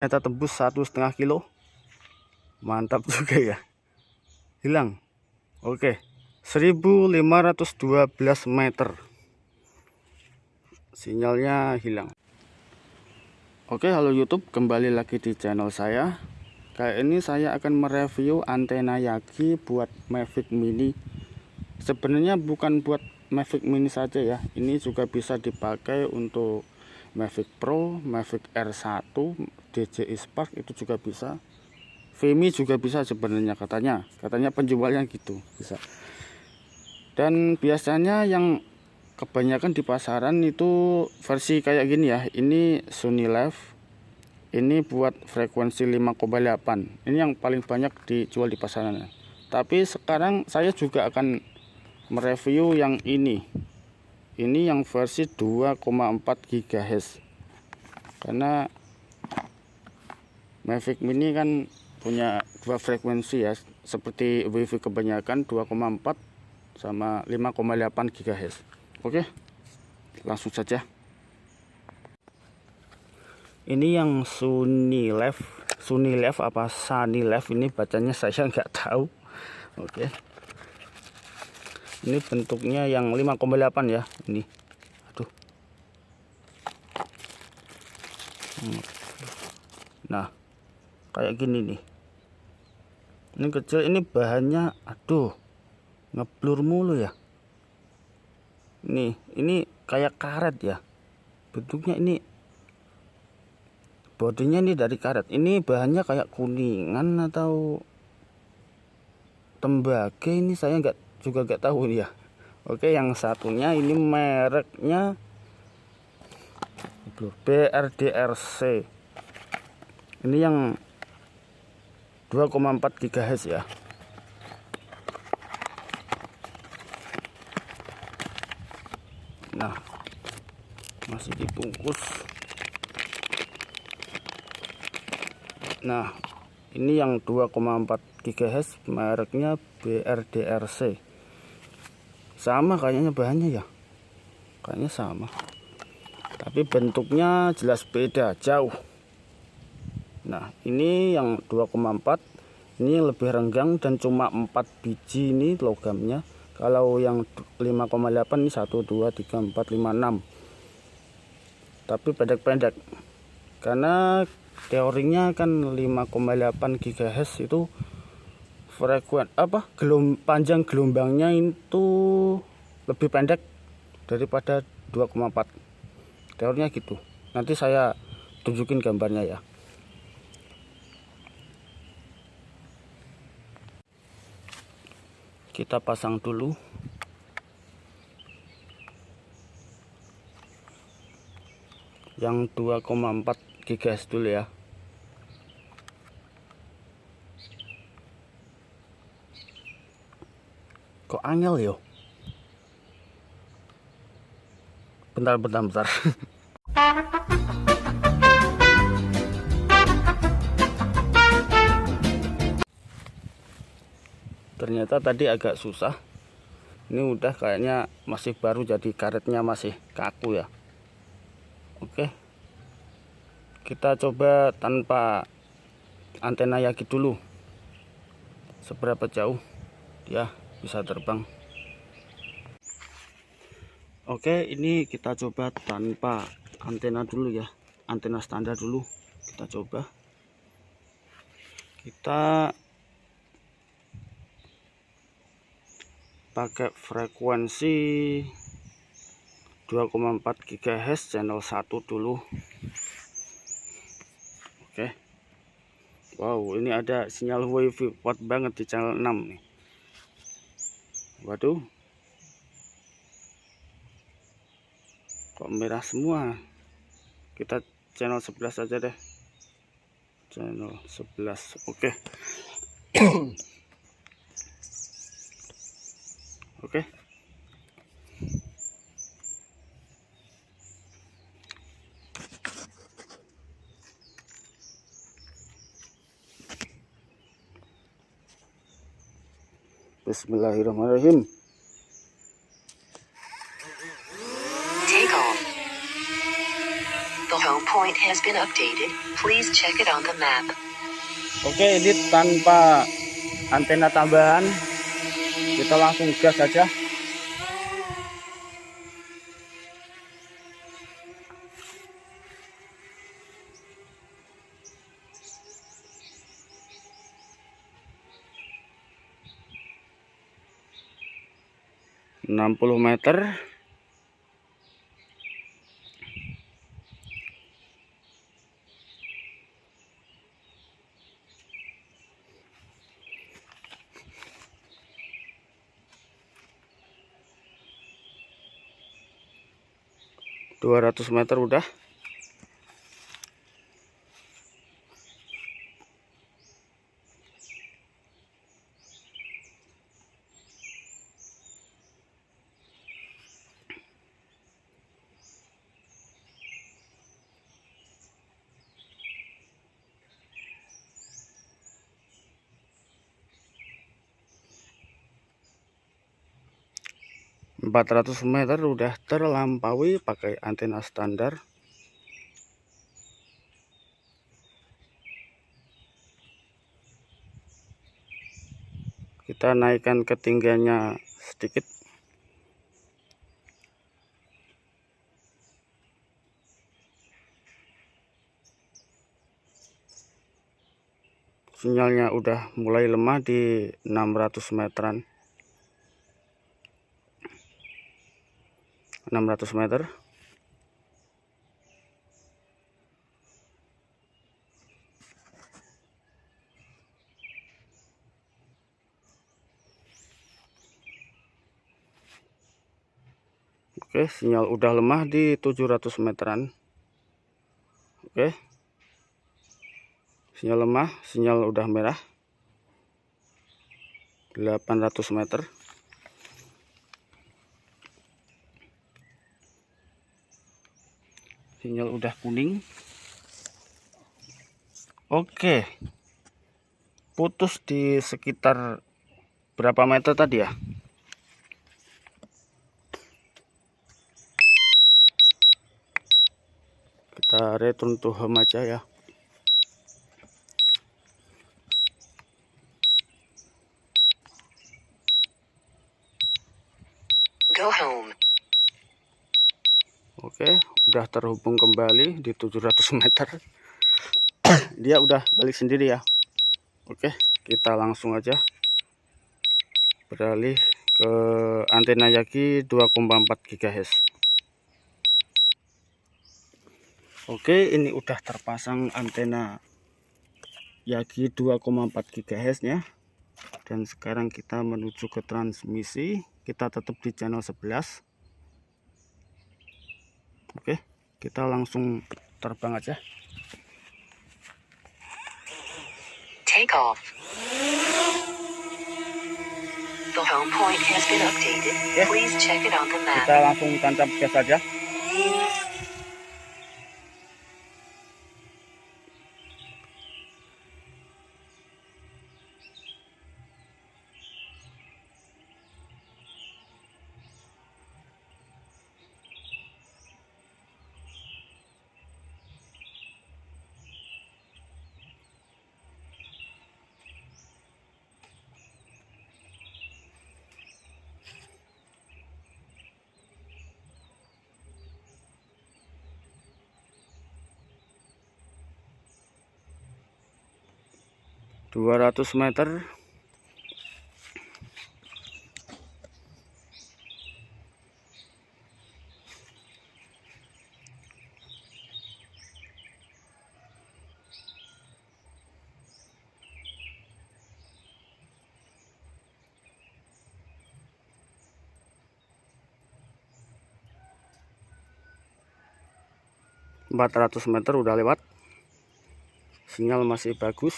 Ternyata tembus 1,5 kilo. Mantap juga ya. Hilang. Oke, 1512 meter. Sinyalnya hilang. Oke, halo YouTube, kembali lagi di channel saya. Kali ini saya akan mereview antena Yagi buat Mavic Mini. Sebenarnya bukan buat Mavic Mini saja ya. Ini juga bisa dipakai untuk Mavic Pro, Mavic R1, DJI Spark itu juga bisa. Vemi juga bisa sebenarnya, katanya penjualnya gitu bisa. Dan biasanya yang kebanyakan di pasaran itu versi kayak gini ya. Ini Sony Live, ini buat frekuensi 5,8. Ini yang paling banyak dijual di pasaran. Tapi sekarang saya juga akan mereview yang ini yang versi 2,4 GHz, karena Mavic Mini kan punya dua frekuensi ya, seperti WiFi kebanyakan 2,4 sama 5,8 GHz. Oke, langsung saja. Ini yang Sony Live apa Sunny Live, ini bacanya saya nggak tahu. Oke, ini bentuknya yang 5,8 ya. Ini aduh, nah kayak gini nih. Ini kecil, ini bahannya aduh ngeblur mulu ya. Ini kayak karet ya bentuknya. Ini bodinya ini dari karet. Ini bahannya kayak kuningan atau tembaga, ini saya juga nggak tahu ya. Oke, yang satunya ini mereknya BRDRC. Ini yang 2,4 GHz ya. Nah, masih dibungkus. Nah, ini yang 2,4 GHz, mereknya BRDRC. Sama kayaknya bahannya ya. Kayaknya sama. Tapi bentuknya jelas beda jauh. Nah, ini yang 2,4, ini lebih renggang dan cuma 4 biji ini logamnya. Kalau yang 5,8 ini 1, 2, 3, 4, 5, 6. Tapi pendek-pendek. Karena teorinya kan 5,8 GHz itu panjang gelombangnya itu lebih pendek daripada 2,4. Teorinya gitu. Nanti saya tunjukin gambarnya ya. Kita pasang dulu. Yang 2,4 GHz dulu ya. Kok angel yo? Bentar. Ternyata tadi agak susah. Ini udah kayaknya masih baru, jadi karetnya masih kaku ya. Oke, kita coba tanpa antena Yagi dulu. Seberapa jauh dia bisa terbang. Oke, ini kita coba tanpa antena dulu ya. Antena standar dulu kita coba. Kita pakai frekuensi 2,4 GHz channel 1 dulu. Oke. Wow, ini ada sinyal WiFi kuat banget di channel 6 nih. Waduh, kok merah semua. Kita channel 11 aja deh. Channel 11. Oke. Oke. Bismillahirrahmanirrahim. Take off. The home point has been updated. Please check it on the map. Oke, ini tanpa antena tambahan, kita langsung gas saja. Enam puluh meter. 200 meter udah. Empat 400 meter udah terlampaui pakai antena standar. Kita naikkan ketinggiannya sedikit. Sinyalnya udah mulai lemah di 600 meteran. 600 meter. Oke, sinyal udah lemah di 700 meteran. Oke. Sinyal lemah, sinyal udah merah. 800 meter. Sinyal udah kuning. Oke. Putus di sekitar berapa meter tadi ya? Kita return to home aja ya. Go home. Oke, udah terhubung kembali di 700 meter. Dia udah balik sendiri ya. Oke, kita langsung aja beralih ke antena Yagi 2,4 GHz. Oke, ini udah terpasang antena Yagi 2,4 GHz nya. Dan sekarang kita menuju ke transmisi. Kita tetap di channel 11. Oke, kita langsung terbang aja. Take off. The home point has been updated. Please check it on the map. Kita langsung tancap gas saja. Dua 200 meter. Empat 400 meter udah lewat. Sinyal masih bagus.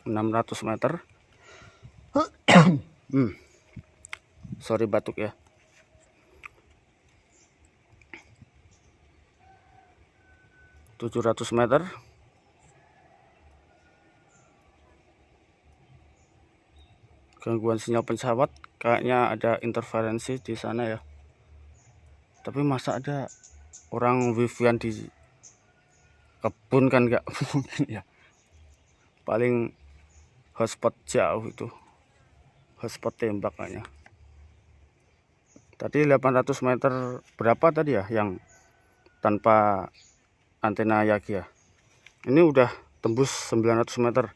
600 meter. Sorry batuk ya. (700 meter). Gangguan sinyal pesawat, kayaknya ada interferensi di sana ya. Tapi masa ada orang wifi-an di kebun, kan nggak mungkin ya. Paling hotspot jauh itu, hotspot tembak kayaknya. Tadi 800 meter berapa tadi ya yang tanpa antena Yagi ya. Ini udah tembus 900 meter.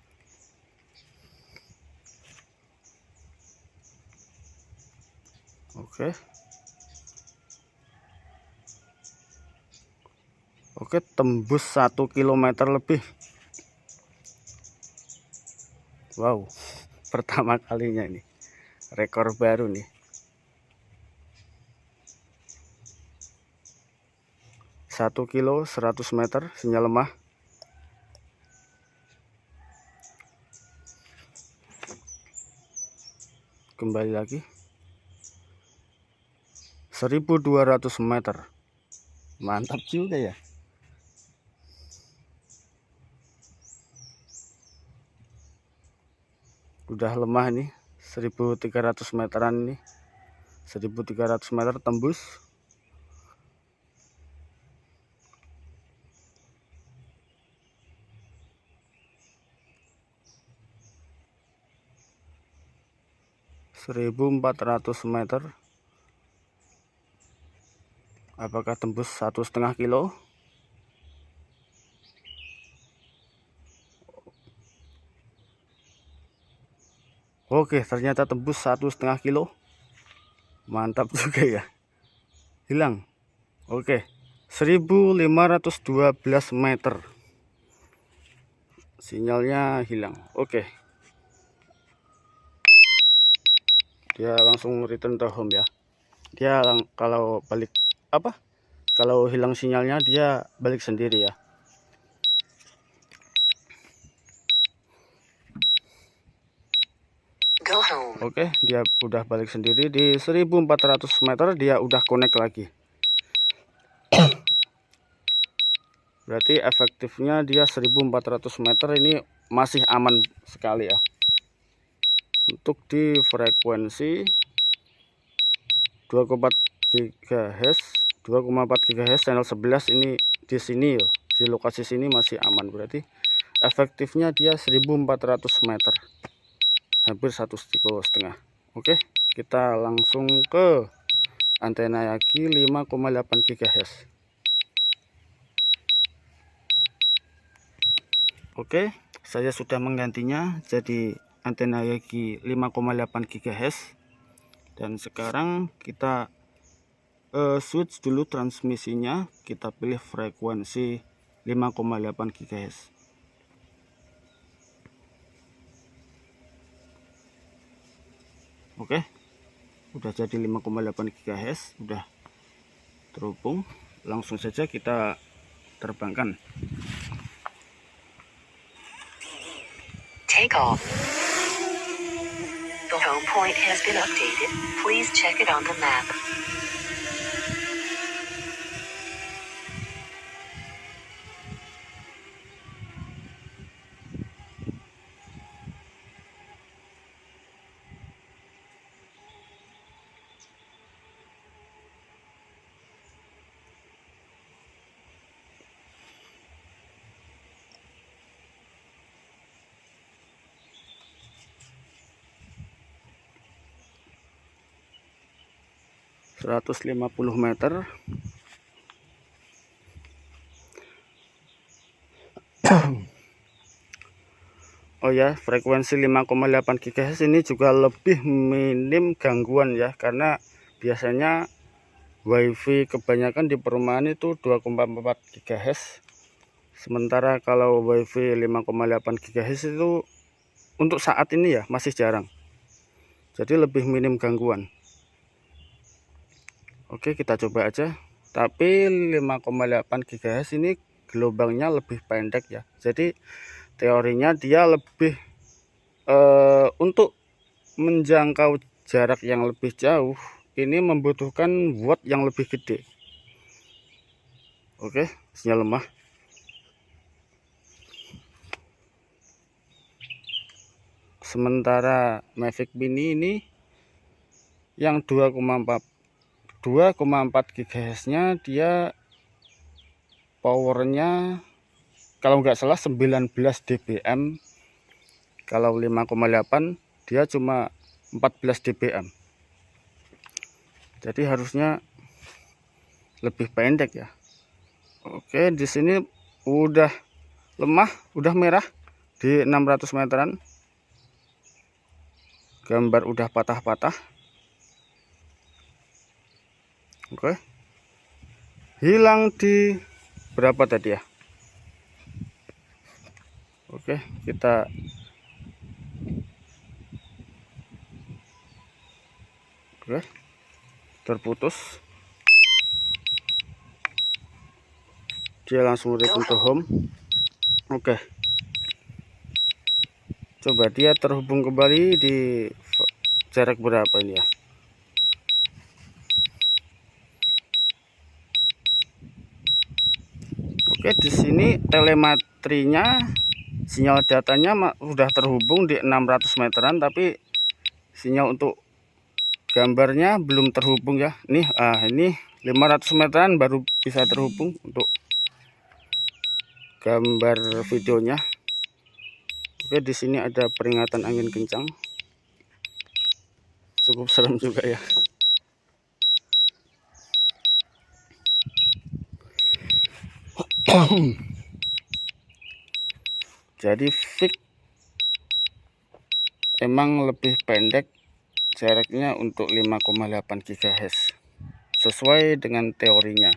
Oke, tembus 1 km lebih. Wow, pertama kalinya ini, rekor baru nih. 1 kilo 100 meter sinyal lemah. Kembali lagi 1200 meter. Mantap juga ya. Udah lemah nih, 1300 meteran nih. 1300 meter tembus. (1.400 meter). Apakah tembus 1,5 kilo? Oke, ternyata tembus 1,5 kilo. Mantap juga ya. Hilang. Oke, 1512 meter. Sinyalnya hilang. Oke. Dia langsung return to home ya. Dia kalau balik kalau hilang sinyalnya dia balik sendiri ya. Go home. Oke, dia udah balik sendiri. Di 1400 meter dia udah connect lagi. Berarti efektifnya dia 1400 meter ini masih aman sekali ya. Untuk di frekuensi 2,4 GHz, 2,4 GHz channel 11 ini di sini yo, di lokasi sini masih aman. Berarti efektifnya dia 1400 meter. Hampir 1,5 kilo. Oke, kita langsung ke antena Yagi 5,8 GHz. Oke, saya sudah menggantinya jadi antena Yagi 5,8 GHz. Dan sekarang kita switch dulu transmisinya, kita pilih frekuensi 5,8 GHz. Oke, udah jadi 5,8 GHz, udah terhubung. Langsung saja kita terbangkan. Take off. The home point has been updated. Please check it on the map. (150 meter). Oh ya, frekuensi 5,8 GHz ini juga lebih minim gangguan ya, karena biasanya wifi kebanyakan di perumahan itu 2,4 GHz. Sementara kalau wifi 5,8 GHz itu untuk saat ini ya masih jarang. Jadi lebih minim gangguan. Oke, kita coba aja. Tapi 5,8 GHz ini gelombangnya lebih pendek ya. Jadi teorinya dia lebih Untuk menjangkau jarak yang lebih jauh ini membutuhkan watt yang lebih gede. Oke, sinyal lemah. Sementara Mavic Mini ini yang 2,4 GHz nya dia powernya kalau nggak salah 19 dBm. Kalau 5,8 dia cuma 14 dBm. Jadi harusnya lebih pendek ya. Oke, di sini udah lemah, udah merah di 600 meteran. Gambar udah patah-patah. Oke. Hilang di berapa tadi ya? Oke, kita terputus. Dia langsung return to home. Oke. Coba dia terhubung kembali di jarak berapa ini ya? Oke, di sini telematrinya, sinyal datanya sudah terhubung di 600 meteran, tapi sinyal untuk gambarnya belum terhubung ya. Ini 500 meteran baru bisa terhubung untuk gambar videonya. Oke, di sini ada peringatan angin kencang. Cukup serem juga ya. Jadi fix emang lebih pendek jaraknya untuk 5,8 GHz sesuai dengan teorinya.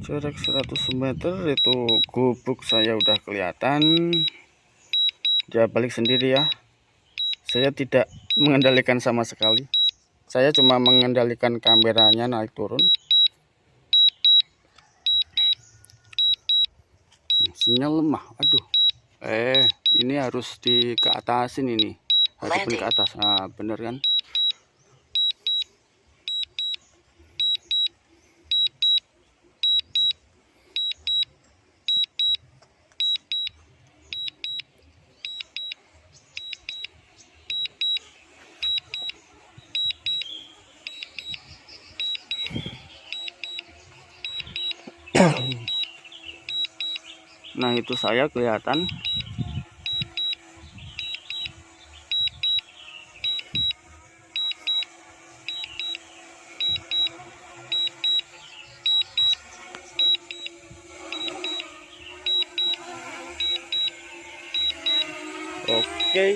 Jarak 100 meter itu gubuk saya udah kelihatan. Dia balik sendiri ya. Saya tidak mengendalikan sama sekali. Saya cuma mengendalikan kameranya naik turun. Sinyal lemah. Aduh. Ini harus ke atasin ini. Hadapin ke atas. Nah, bener kan? Nah, itu saya kelihatan. Oke.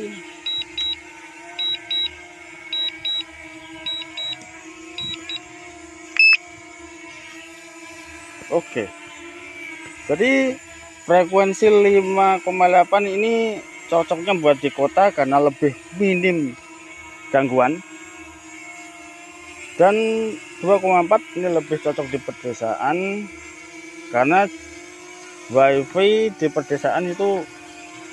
Oke. Jadi frekuensi 5,8 ini cocoknya buat di kota karena lebih minim gangguan. Dan 2,4 ini lebih cocok di pedesaan karena wifi di pedesaan itu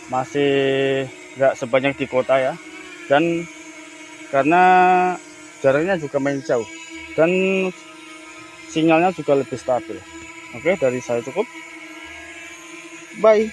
masih nggak sebanyak di kota ya, dan karena jaraknya juga main jauh dan sinyalnya juga lebih stabil. Oke, dari saya cukup. Bye.